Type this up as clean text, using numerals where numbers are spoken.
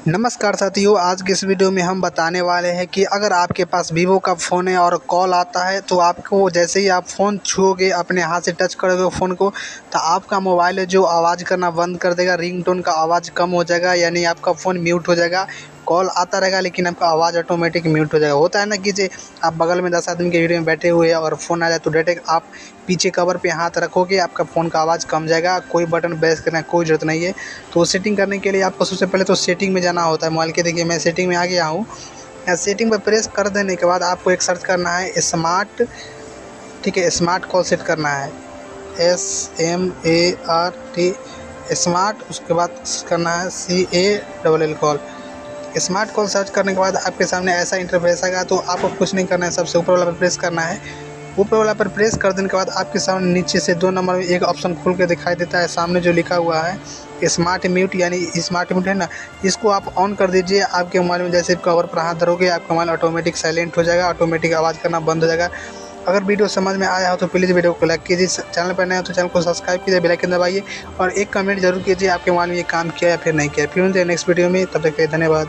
नमस्कार साथियों, आज के इस वीडियो में हम बताने वाले हैं कि अगर आपके पास वीवो का फ़ोन है और कॉल आता है तो आपको जैसे ही आप फ़ोन छुओगे, अपने हाथ से टच करोगे फ़ोन को, तो आपका मोबाइल है जो आवाज़ करना बंद कर देगा। रिंगटोन का आवाज़ कम हो जाएगा, यानी आपका फ़ोन म्यूट हो जाएगा। कॉल आता रहेगा लेकिन आपका आवाज़ ऑटोमेटिक म्यूट हो जाएगा। होता है ना कि जे आप बगल में 10 आदमी के वीडियो में बैठे हुए हैं और फ़ोन आ जाए तो डायरेक्ट आप पीछे कवर पे हाथ रखोगे, आपका फ़ोन का आवाज़ कम जाएगा। कोई बटन प्रेस करने की कोई ज़रूरत नहीं है। तो सेटिंग करने के लिए आपको सबसे पहले तो सेटिंग में जाना होता है मोबाइल के। देखिए मैं सेटिंग में आ गया हूँ। यहाँ सेटिंग पर प्रेस कर देने के बाद आपको एक सर्च करना है स्मार्ट, ठीक है, स्मार्ट कॉल सेट करना है, SMART स्मार्ट। उसके बाद करना है CALL call. Smart call search करने के बाद आपके सामने ऐसा इंटरफेस आएगा। तो आपको कुछ नहीं करना है, सबसे ऊपर वाला पर प्रेस करना है। ऊपर वाला पर प्रेस कर देने के बाद आपके सामने नीचे से 2 नंबर में एक ऑप्शन खुल के दिखाई देता है। सामने जो लिखा हुआ है स्मार्ट म्यूट, यानी स्मार्ट म्यूट है ना, इसको आप ऑन कर दीजिए। आपके मोबाइल में जैसे कवर पर हाथ धरोगे, आपका मोबाइल ऑटोमेटिक साइलेंट हो जाएगा, ऑटोमेटिक आवाज़ करना बंद हो जाएगा। अगर वीडियो समझ में आया हो तो प्लीज़ वीडियो को लाइक कीजिए, चैनल पर नए हो तो चैनल को सब्सक्राइब कीजिए, बेल आइकन दबाइए और एक कमेंट जरूर कीजिए आपके मोबाइल में ये काम किया या फिर नहीं किया। फिर मिलते हैं नेक्स्ट वीडियो में, तब तक के लिए धन्यवाद।